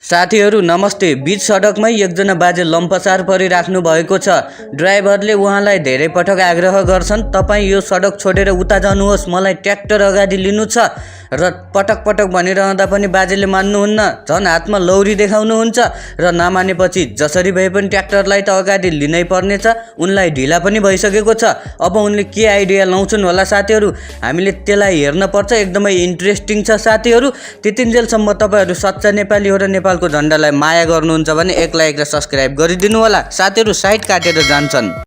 साथीहरू नमस्ते। बीच सडकमै एकजना बाजे लम्पसार परिराख्नु भएको छ। ड्राइभरले उहाँलाई धेरै पटक आग्रह गर्छन्, तपाईँ यो सडक छोडेर उता जानुहोस्, मलाई ट्र्याक्टर अगाडि लिनु छ। र पटक पटक भनिरहँदा पनि बाजेले मान्नुहुन्न, झन् हातमा लौरी देखाउनुहुन्छ र नमानेपछि जसरी भए पनि ट्र्याक्टरलाई त अगाडि लिनै पर्नेछ। उनलाई ढिला पनि भइसकेको छ। अब उनले के आइडिया लाउँछन् होला साथीहरू, हामीले त्यसलाई हेर्न पर्छ। एकदमै इन्ट्रेस्टिङ छ साथीहरू। त्यतिन्जेलसम्म तपाईँहरू सच्चा नेपाली हो र नेपालको झन्डालाई माया गर्नुहुन्छ भने एक लाइक र सब्स्क्राइब गरिदिनु होला। साथीहरू साइड काटेर जान्छन्।